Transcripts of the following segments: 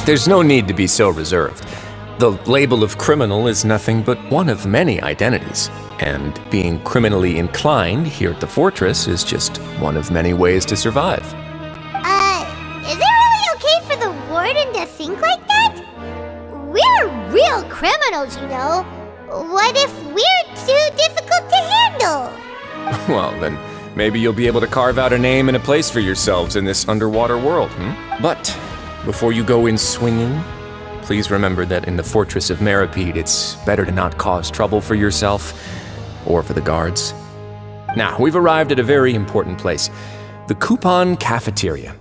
There's no need to be so reserved. The label of criminal is nothing but one of many identities, and being criminally inclined here at the fortress is just one of many ways to survive. Is it really okay for the warden to think like that? We're real criminals, you know. What if we're too difficult to handle? Well, then maybe you'll be able to carve out a name and a place for yourselves in this underwater world, But before you go in swinging, please remember that in the fortress of Meropide, it's better to not cause trouble for yourself or for the guards. Now, we've arrived at a very important place, the Coupon Cafeteria.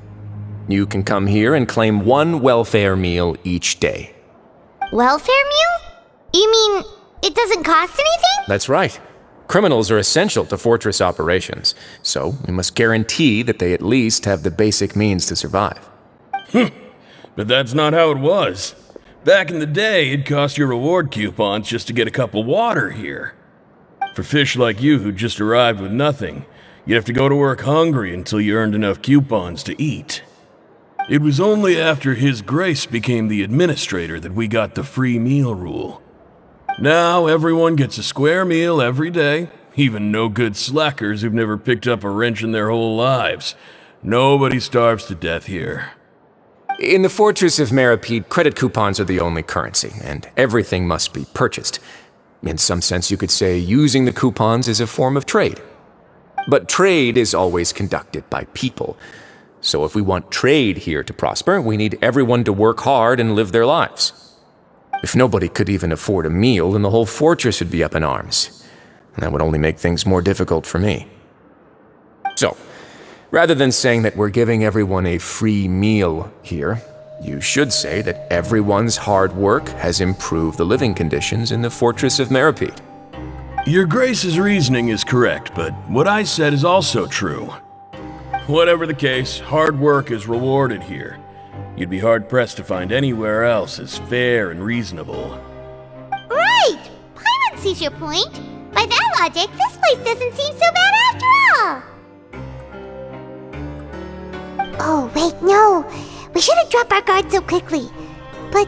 You can come here and claim one welfare meal each day. Welfare meal? You mean it doesn't cost anything? That's right. Criminals are essential to fortress operations, so we must guarantee that they at least have the basic means to survive. But that's not how it was. Back in the day, it cost your reward coupons just to get a cup of water here. For fish like you who just arrived with nothing, you'd have to go to work hungry until you earned enough coupons to eat. It was only after His Grace became the administrator that we got the free meal rule. Now everyone gets a square meal every day, even no-good slackers who've never picked up a wrench in their whole lives. Nobody starves to death here. In the fortress of Meropide, credit coupons are the only currency, and everything must be purchased. In some sense, you could say using the coupons is a form of trade. But trade is always conducted by people. So if we want trade here to prosper, we need everyone to work hard and live their lives. If nobody could even afford a meal, then the whole fortress would be up in arms. And that would only make things more difficult for me. So, rather than saying that we're giving everyone a free meal here, you should say that everyone's hard work has improved the living conditions in the fortress of Meropide. Your Grace's reasoning is correct, but what I said is also true. Whatever the case, hard work is rewarded here. You'd be hard-pressed to find anywhere else as fair and reasonable. Right! Paimon sees your point. By that logic, this place doesn't seem so bad after all. Oh, wait, no. We shouldn't drop our guard so quickly. But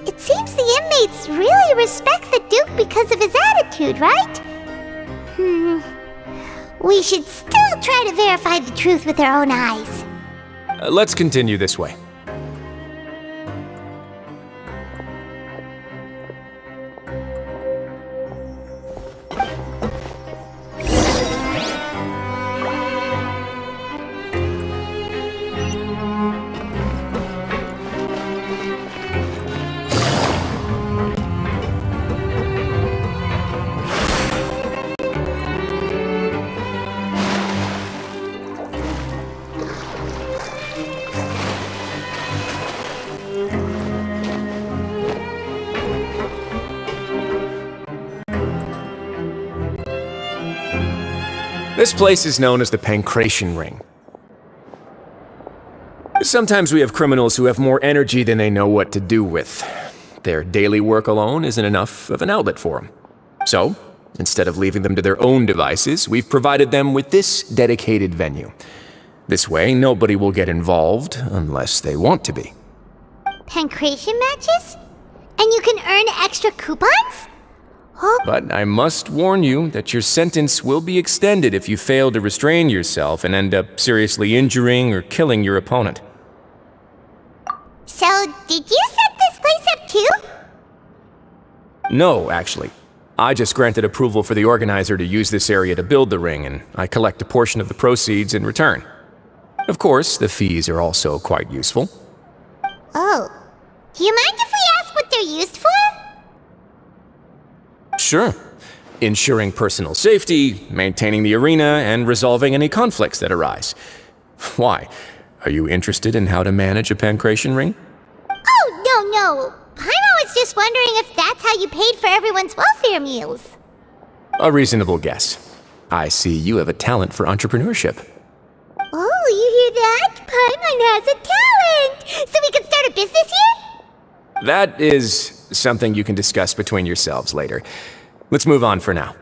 it seems the inmates really respect the Duke because of his attitude, right? We should still try to verify the truth with our own eyes. Let's continue this way. This place is known as the Pancration Ring. Sometimes we have criminals who have more energy than they know what to do with. Their daily work alone isn't enough of an outlet for them. So, instead of leaving them to their own devices, we've provided them with this dedicated venue. This way, nobody will get involved unless they want to be. Pancration matches? And you can earn extra coupons? But I must warn you that your sentence will be extended if you fail to restrain yourself and end up seriously injuring or killing your opponent. So, did you set this place up too? No, actually. I just granted approval for the organizer to use this area to build the ring, and I collect a portion of the proceeds in return. Of course, the fees are also quite useful. Oh. Do you mind if we ask what they're used for? Sure. Ensuring personal safety, maintaining the arena, and resolving any conflicts that arise. Why? Are you interested in how to manage a pancration ring? Oh, no. Paimon was just wondering if that's how you paid for everyone's welfare meals. A reasonable guess. I see you have a talent for entrepreneurship. Oh, you hear that? Paimon has a talent! So we can start a business here? That is something you can discuss between yourselves later. Let's move on for now.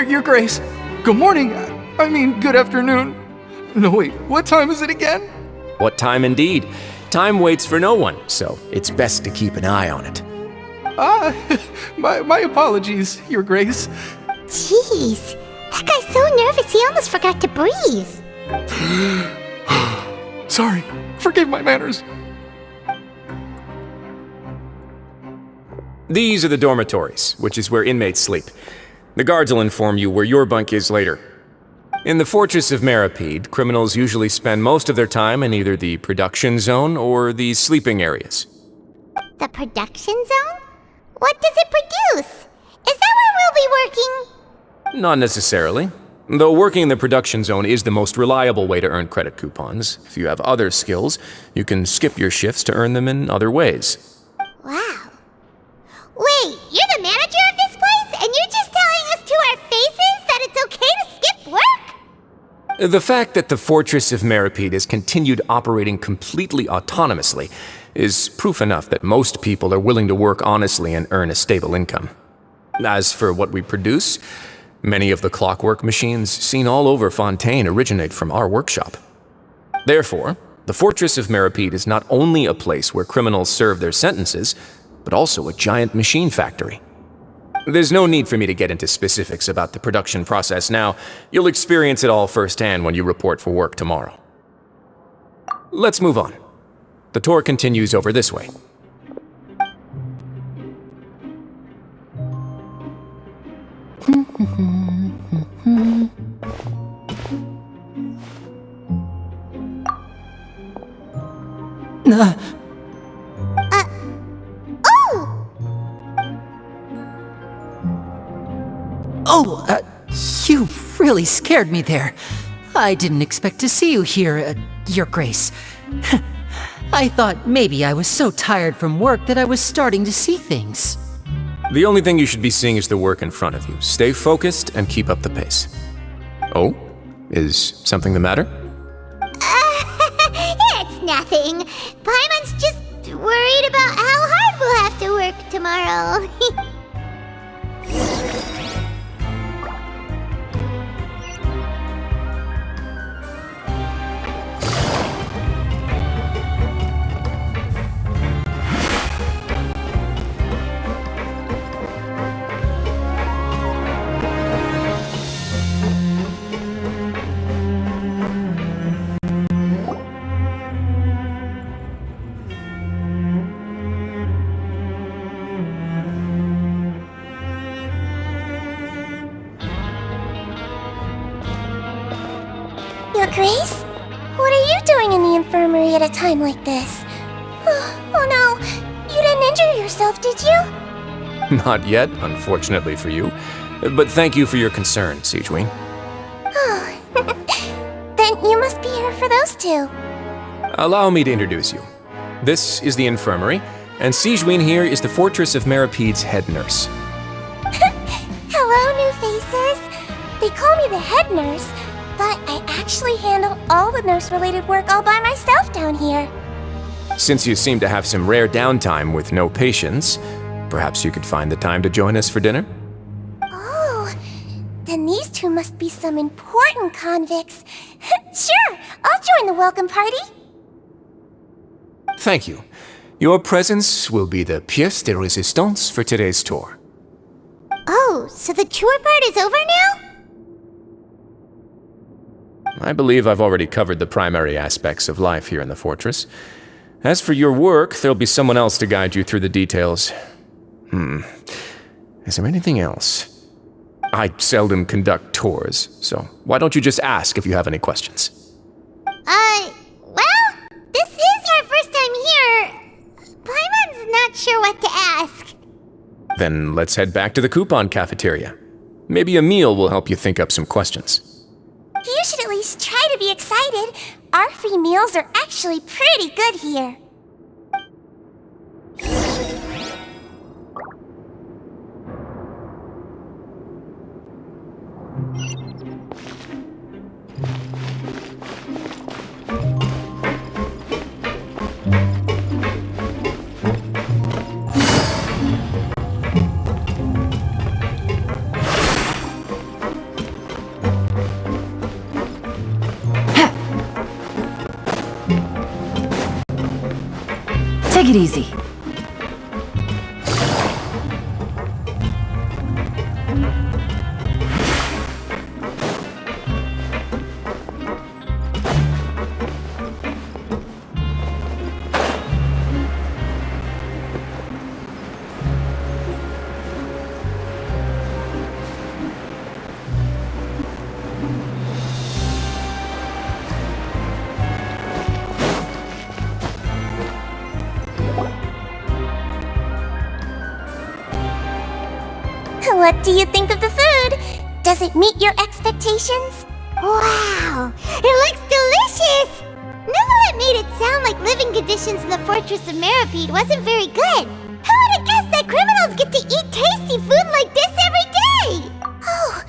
Your Grace. Good morning. I mean, good afternoon. No, wait, what time is it again? What time indeed? Time waits for no one, so it's best to keep an eye on it. My apologies, Your Grace. Jeez, that guy's so nervous he almost forgot to breathe. Sorry, forgive my manners. These are the dormitories, which is where inmates sleep. The guards will inform you where your bunk is later. In the Fortress of Meropide, criminals usually spend most of their time in either the production zone or the sleeping areas. The production zone? What does it produce? Is that where we'll be working? Not necessarily. Though working in the production zone is the most reliable way to earn credit coupons, if you have other skills, you can skip your shifts to earn them in other ways. Wow. Wait, you're the manager of this place, and you're just telling us to our faces that it's okay to skip work? The fact that the Fortress of Meropide has continued operating completely autonomously is proof enough that most people are willing to work honestly and earn a stable income. As for what we produce, many of the clockwork machines seen all over Fontaine originate from our workshop. Therefore, the Fortress of Meropide is not only a place where criminals serve their sentences, but also a giant machine factory. There's no need for me to get into specifics about the production process now. You'll experience it all firsthand when you report for work tomorrow. Let's move on. The tour continues over this way. You really scared me there. I didn't expect to see you here, Your Grace. I thought maybe I was so tired from work that I was starting to see things. The only thing you should be seeing is the work in front of you. Stay focused and keep up the pace. Oh? Is something the matter? It's nothing. Paimon's just worried about how hard we'll have to work tomorrow. Your Grace? What are you doing in the infirmary at a time like this? Oh no, you didn't injure yourself, did you? Not yet, unfortunately for you. But thank you for your concern, Sigewin. Then you must be here for those two. Allow me to introduce you. This is the infirmary, and Sigewin here is the Fortress of Meropide's head nurse. Hello, new faces. They call me the head nurse, but I actually handle all the nurse-related work all by myself down here. Since you seem to have some rare downtime with no patients, perhaps you could find the time to join us for dinner? Oh, then these two must be some important convicts. Sure, I'll join the welcome party. Thank you. Your presence will be the pièce de résistance for today's tour. Oh, so the tour part is over now? I believe I've already covered the primary aspects of life here in the fortress. As for your work, there'll be someone else to guide you through the details. Is there anything else? I seldom conduct tours, so why don't you just ask if you have any questions? Well, this is our first time here. Paimon's not sure what to ask. Then let's head back to the coupon cafeteria. Maybe a meal will help you think up some questions. You should at least try to be excited. Our free meals are actually pretty good here. Take it easy. What do you think of the food? Does it meet your expectations? Wow, it looks delicious! Neverlet made it sound like living conditions in the Fortress of Meropide wasn't very good. Who would have guessed that criminals get to eat tasty food like this every day? Oh,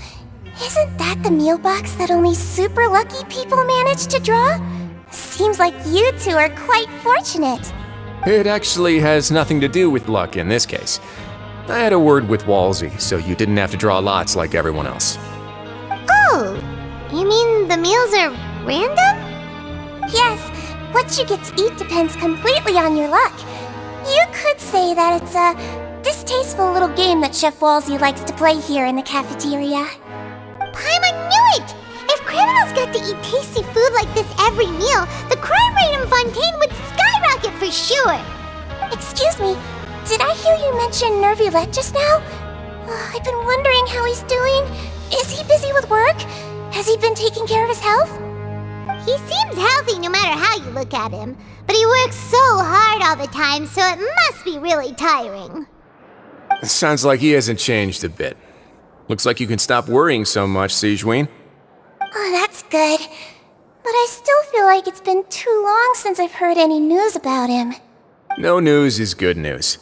isn't that the meal box that only super lucky people manage to draw? Seems like you two are quite fortunate. It actually has nothing to do with luck in this case. I had a word with Walsey, so you didn't have to draw lots like everyone else. Oh, you mean the meals are random? Yes, what you get to eat depends completely on your luck. You could say that it's a distasteful little game that Chef Walsey likes to play here in the cafeteria. Paimon knew it! If criminals got to eat tasty food like this every meal, the crime rate in Fontaine would skyrocket for sure! Excuse me, did I hear you mention Nervulette just now? I've been wondering how he's doing. Is he busy with work? Has he been taking care of his health? He seems healthy no matter how you look at him, but he works so hard all the time, so it must be really tiring. Sounds like he hasn't changed a bit. Looks like you can stop worrying so much, Sigewinne. Oh, that's good. But I still feel like it's been too long since I've heard any news about him. No news is good news.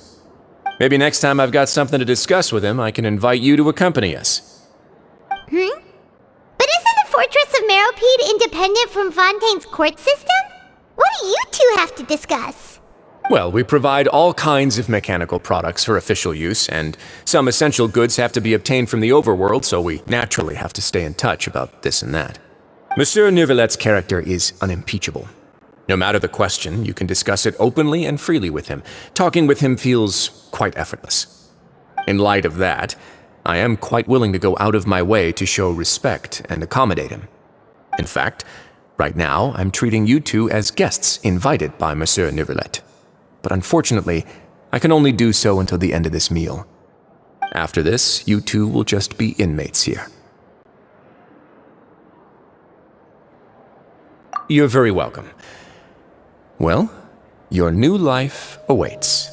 Maybe next time I've got something to discuss with him, I can invite you to accompany us. But isn't the Fortress of Meropide independent from Fontaine's court system? What do you two have to discuss? Well, we provide all kinds of mechanical products for official use, and some essential goods have to be obtained from the overworld, so we naturally have to stay in touch about this and that. Monsieur Nervulette's character is unimpeachable. No matter the question, you can discuss it openly and freely with him. Talking with him feels quite effortless. In light of that, I am quite willing to go out of my way to show respect and accommodate him. In fact, right now, I'm treating you two as guests invited by Monsieur Nervulette. But unfortunately, I can only do so until the end of this meal. After this, you two will just be inmates here. You're very welcome. Well, your new life awaits.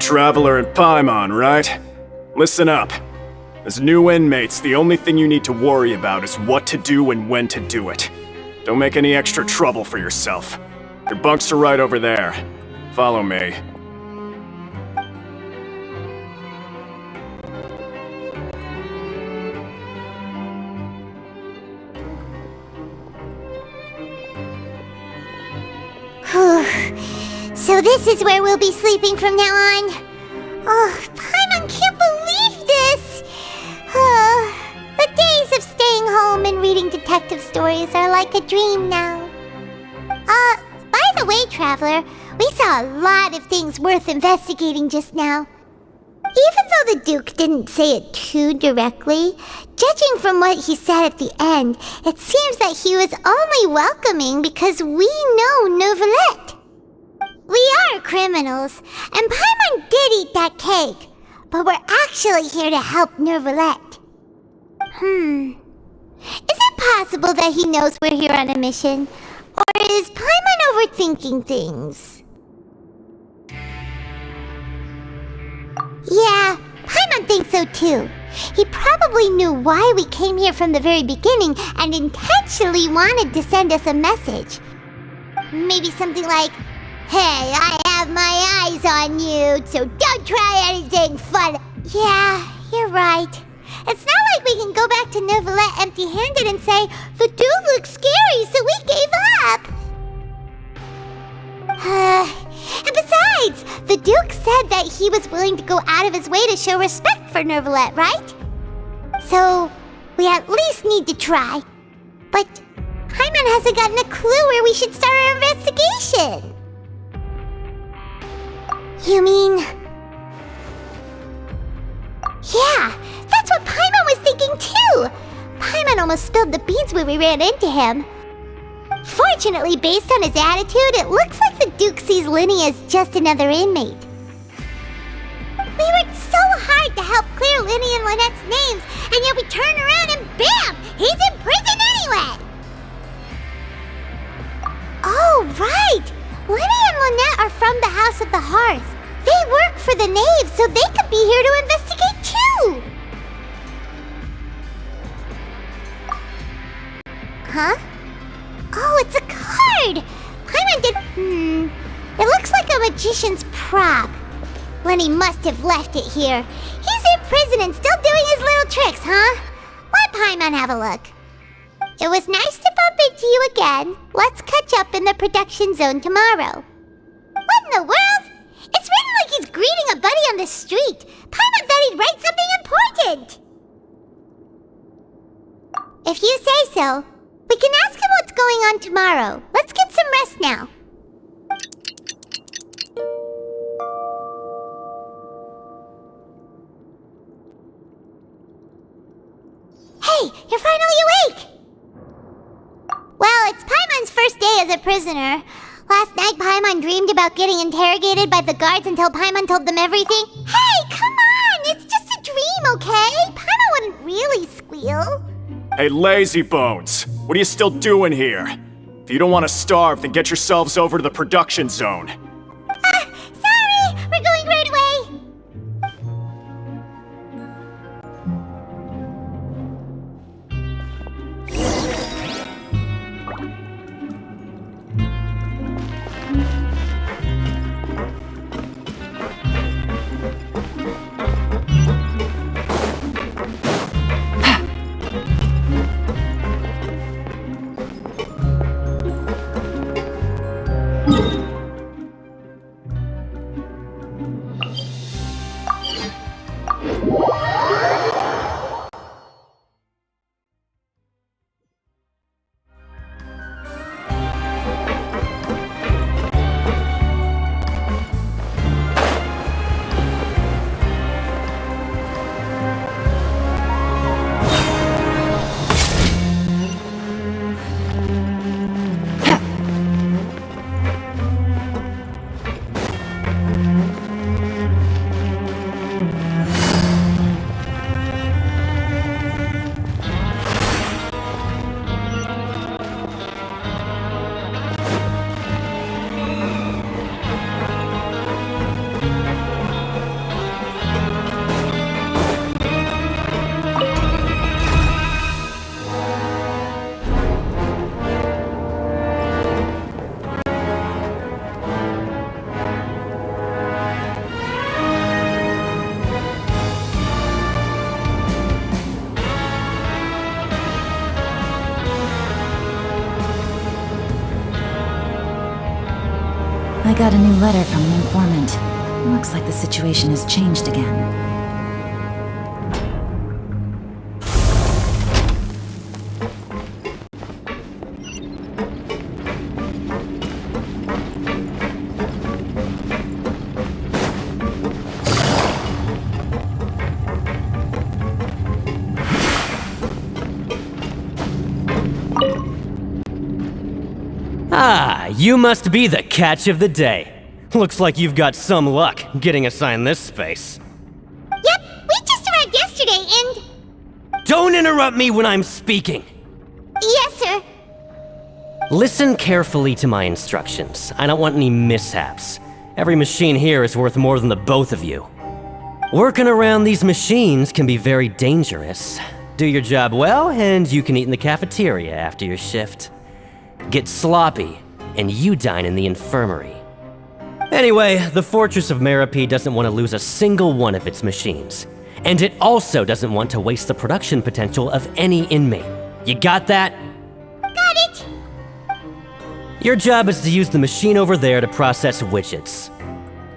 Traveler and Paimon, right? Listen up. As new inmates, the only thing you need to worry about is what to do and when to do it. Don't make any extra trouble for yourself. Your bunks are right over there. Follow me. So this is where we'll be sleeping from now on. Oh, Paimon can't believe this! The days of staying home and reading detective stories are like a dream now. By the way, Traveler, we saw a lot of things worth investigating just now. Even though the Duke didn't say it too directly, judging from what he said at the end, it seems that he was only welcoming because we know Neuvillette. We are criminals, and Paimon did eat that cake, but we're actually here to help Neuvillette. Is it possible that he knows we're here on a mission? Or is Paimon overthinking things? Yeah, Paimon thinks so too. He probably knew why we came here from the very beginning and intentionally wanted to send us a message. Maybe something like, "Hey, I have my eyes on you, so don't try anything fun." Yeah, you're right. It's not like we can go back to Neuvillette empty-handed and say, "The dude looks scary, so we gave up." And besides, the Duke said that he was willing to go out of his way to show respect for Neuvillette, right? So, we at least need to try. But Paimon hasn't gotten a clue where we should start our investigation. You mean... Yeah, that's what Paimon was thinking too! Paimon almost spilled the beans when we ran into him. Fortunately, based on his attitude, it looks like the Duke sees Linny as just another inmate. We worked so hard to help clear Linny and Lynette's names, and yet we turn around and bam! He's in prison anyway! Oh, right! Linny and Lynette are from the House of the Hearth. They work for the Knave, so they could be here to investigate too! Huh? Oh, it's a card! Paimon did... It looks like a magician's prop. Lenny must have left it here. He's in prison and still doing his little tricks, huh? Let Paimon have a look. It was nice to bump into you again. Let's catch up in the production zone tomorrow. What in the world? It's written like he's greeting a buddy on the street. Paimon thought he'd write something important. If you say so. We can ask him what's going on tomorrow. Let's get some rest now. Hey, you're finally awake! Well, it's Paimon's first day as a prisoner. Last night, Paimon dreamed about getting interrogated by the guards until Paimon told them everything. Hey, come on! It's just a dream, okay? Paimon wouldn't really squeal. Hey, lazy bones! What are you still doing here? If you don't want to starve, then get yourselves over to the production zone. Sorry! We're going right away! I got a new letter from an informant. Looks like the situation has changed again. Ah, you must be the catch of the day. Looks like you've got some luck getting assigned this space. Yep, we just arrived yesterday and... Don't interrupt me when I'm speaking! Yes, sir. Listen carefully to my instructions. I don't want any mishaps. Every machine here is worth more than the both of you. Working around these machines can be very dangerous. Do your job well, and you can eat in the cafeteria after your shift. Get sloppy, and you dine in the infirmary. Anyway, the Fortress of Meropide doesn't want to lose a single one of its machines. And it also doesn't want to waste the production potential of any inmate. You got that? Got it. Your job is to use the machine over there to process widgets.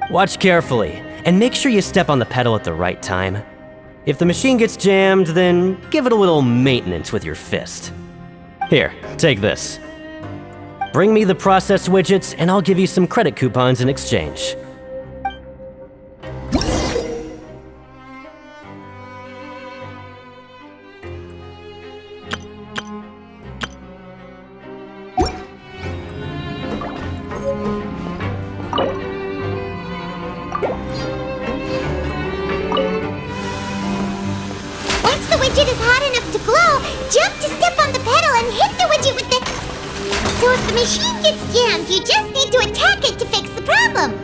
Watch carefully, and make sure you step on the pedal at the right time. If the machine gets jammed, then give it a little maintenance with your fist. Here, take this. Bring me the processed widgets, and I'll give you some credit coupons in exchange. Once the widget is hot enough to glow, jump to step on the pedal and hit the widget with the... So if the machine gets jammed, you just need to attack it to fix the problem.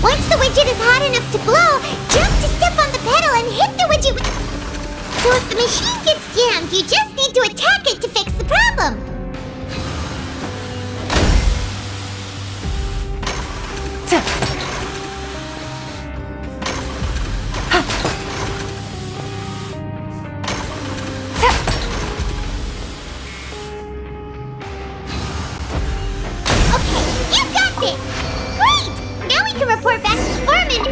Once the widget is hot enough to glow, jump to step on the pedal and hit the widget with... So if the machine gets jammed, you just need to attack it to fix the problem. Okay, you got this! Great! Now we can report back to the foreman.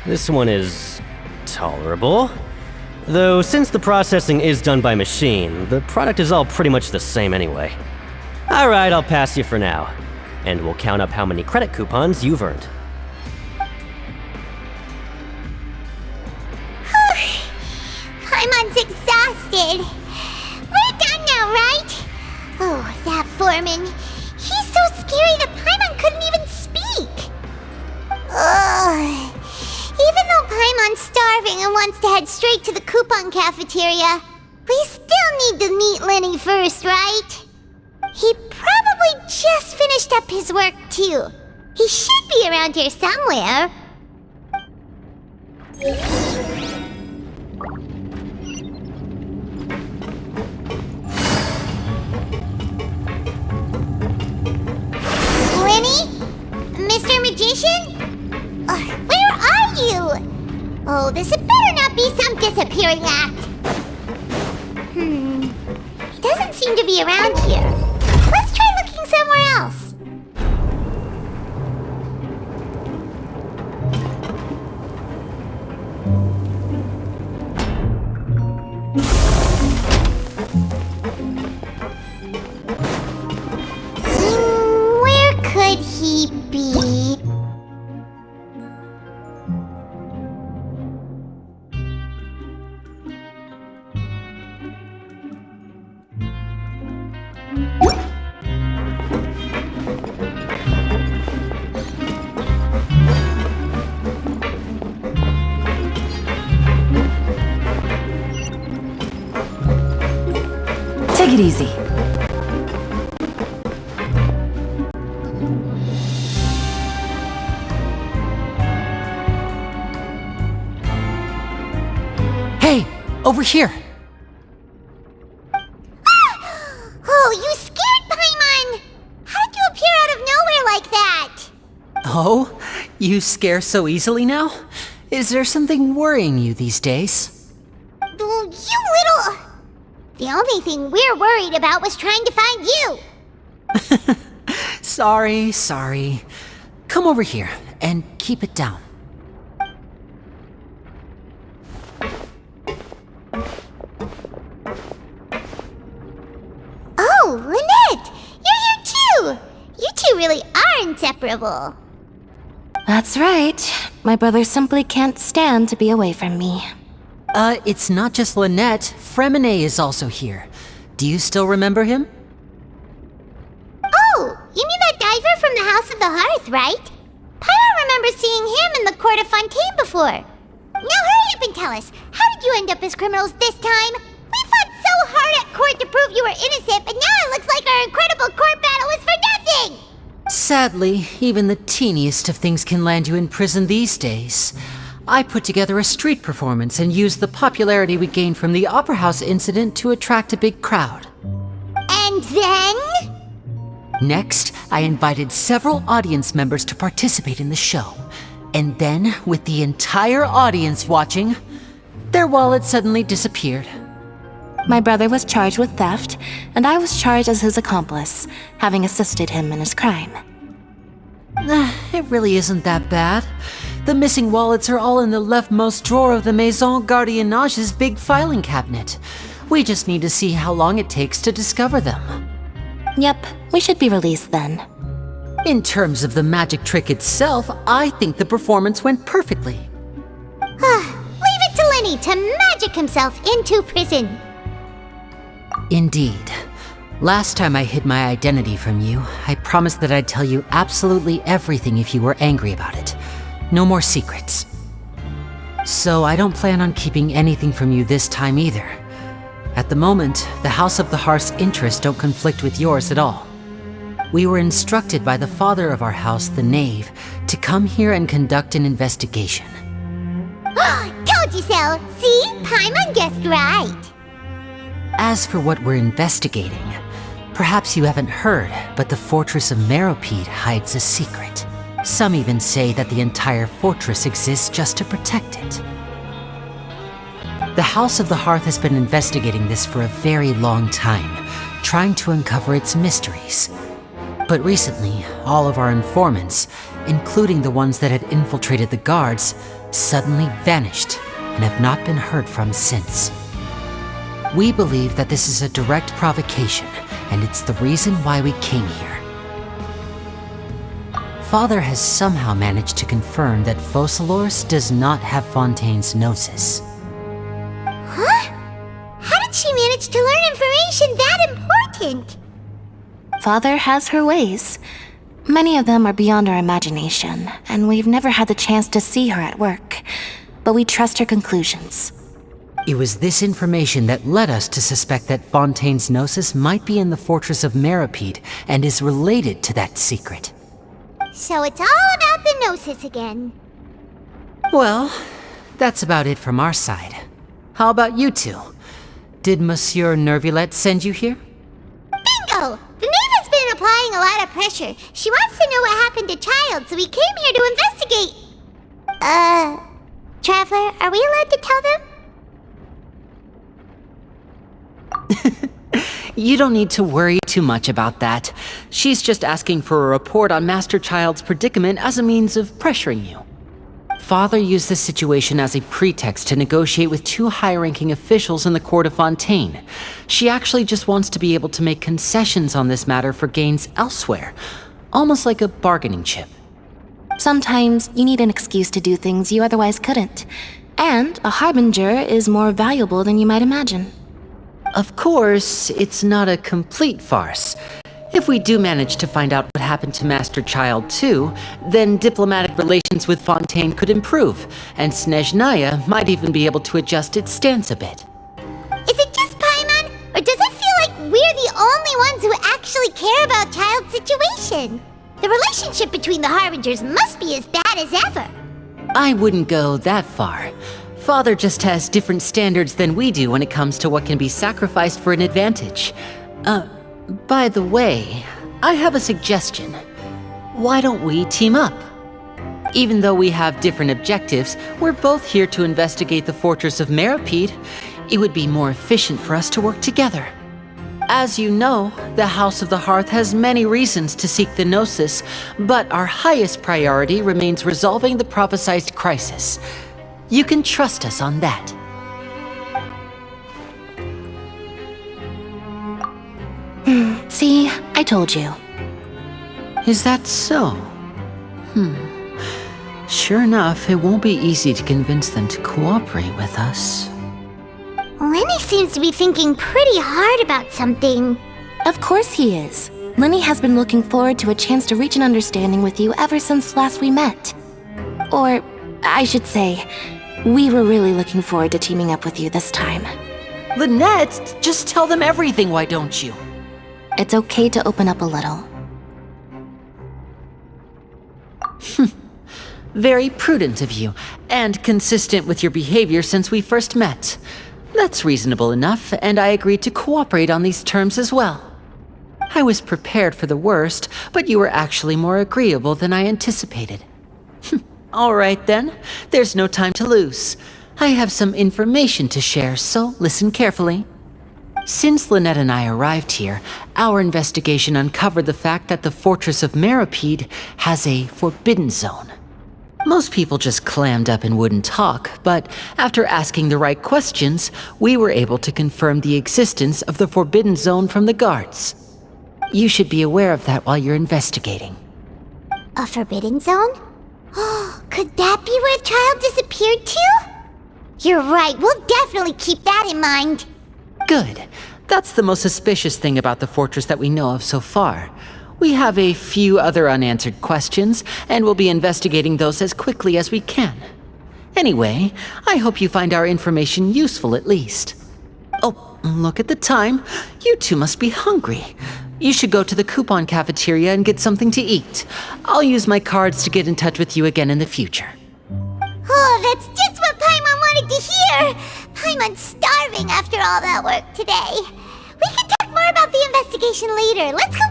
This one is tolerable. Though since the processing is done by machine, the product is all pretty much the same anyway. Alright, I'll pass you for now. And we'll count up how many credit coupons you've earned. Paimon's exhausted. We're done now, right? Oh, that foreman. He's so scary that Paimon couldn't even speak. Ugh. Even though Paimon's starving and wants to head straight to the coupon cafeteria, we still need to meet Lenny first, right? He probably just finished up his work, too. He should be around here somewhere. Lenny? Mr. Magician? Where are you? Oh, this had better not be some disappearing act. He doesn't seem to be around here. Let's try looking somewhere else. peepee. Take it easy. Hey, over here. Oh, you scared Paimon! How did you appear out of nowhere like that? Oh, you scare so easily now? Is there something worrying you these days? You little... The only thing we're worried about was trying to find you. Sorry. Come over here and keep it down. Oh, Lynette! You're here too! You two really are inseparable. That's right. My brother simply can't stand to be away from me. It's not just Lynette. Fremine is also here. Do you still remember him? Oh, you mean that diver from the House of the Hearth, right? Pyro remembers seeing him in the Court of Fontaine before. Now hurry up and tell us, how did you end up as criminals this time? We fought so hard at court to prove you were innocent, but now it looks like our incredible court battle was for nothing! Sadly, even the teeniest of things can land you in prison these days. I put together a street performance and used the popularity we gained from the Opera House incident to attract a big crowd. And then? Next, I invited several audience members to participate in the show. And then, with the entire audience watching, their wallet suddenly disappeared. My brother was charged with theft, and I was charged as his accomplice, having assisted him in his crime. It really isn't that bad. The missing wallets are all in the leftmost drawer of the Maison Gardiennage's big filing cabinet. We just need to see how long it takes to discover them. Yep, we should be released then. In terms of the magic trick itself, I think the performance went perfectly. Leave it to Lenny to magic himself into prison. Indeed. Last time I hid my identity from you, I promised that I'd tell you absolutely everything if you were angry about it. No more secrets. So I don't plan on keeping anything from you this time either. At the moment, the House of the Hearth's interests don't conflict with yours at all. We were instructed by the father of our house, the Knave, to come here and conduct an investigation. Told you so! See? Paimon guessed right. As for what we're investigating, perhaps you haven't heard, but the fortress of Meropide hides a secret. Some even say that the entire fortress exists just to protect it. The House of the Hearth has been investigating this for a very long time, trying to uncover its mysteries. But recently, all of our informants, including the ones that had infiltrated the guards, suddenly vanished and have not been heard from since. We believe that this is a direct provocation, and it's the reason why we came here. Father has somehow managed to confirm that Focalors does not have Fontaine's gnosis. Huh? How did she manage to learn information that important? Father has her ways. Many of them are beyond our imagination, and we've never had the chance to see her at work. But we trust her conclusions. It was this information that led us to suspect that Fontaine's gnosis might be in the fortress of Meropide and is related to that secret. So it's all about the gnosis again. Well, that's about it from our side. How about you two? Did Monsieur Nervulette send you here? Bingo! The Knave has been applying a lot of pressure. She wants to know what happened to Child, so we came here to investigate. Traveler, are we allowed to tell them? You don't need to worry too much about that. She's just asking for a report on Master Child's predicament as a means of pressuring you. Father used this situation as a pretext to negotiate with two high-ranking officials in the court of Fontaine. She actually just wants to be able to make concessions on this matter for gains elsewhere. almost like a bargaining chip. Sometimes you need an excuse to do things you otherwise couldn't. And a harbinger is more valuable than you might imagine. Of course, it's not a complete farce. If we do manage to find out what happened to Master Child 2, then diplomatic relations with Fontaine could improve, and Snezhnaya might even be able to adjust its stance a bit. Is it just Paimon, or does it feel like we're the only ones who actually care about Child's situation? The relationship between the Harbingers must be as bad as ever. I wouldn't go that far. Father just has different standards than we do when it comes to what can be sacrificed for an advantage. By the way, I have a suggestion. Why don't we team up? Even though we have different objectives, we're both here to investigate the fortress of Meropide. It would be more efficient for us to work together. As you know, the House of the Hearth has many reasons to seek the Gnosis, but our highest priority remains resolving the prophesized crisis. You can trust us on that. See, I told you. Is that so? Sure enough, it won't be easy to convince them to cooperate with us. Lenny seems to be thinking pretty hard about something. Of course he is. Lenny has been looking forward to a chance to reach an understanding with you ever since last we met. Or, I should say, we were really looking forward to teaming up with you this time. Lynette, just tell them everything, why don't you? It's okay to open up a little. Very prudent of you, and consistent with your behavior since we first met. That's reasonable enough, and I agreed to cooperate on these terms as well. I was prepared for the worst, but you were actually more agreeable than I anticipated. All right then, there's no time to lose. I have some information to share, so listen carefully. Since Lynette and I arrived here, our investigation uncovered the fact that the Fortress of Meropide has a forbidden zone. Most people just clammed up and wouldn't talk, but after asking the right questions, we were able to confirm the existence of the forbidden zone from the guards. You should be aware of that while you're investigating. A forbidden zone? Could that be where Child disappeared to? You're right, we'll definitely keep that in mind. Good. That's the most suspicious thing about the fortress that we know of so far. We have a few other unanswered questions, and we'll be investigating those as quickly as we can. Anyway, I hope you find our information useful at least. Oh, look at the time. You two must be hungry. You should go to the coupon cafeteria and get something to eat. I'll use my cards to get in touch with you again in the future. Oh, that's just what Paimon wanted to hear! Paimon's starving after all that work today. We can talk more about the investigation later. Let's go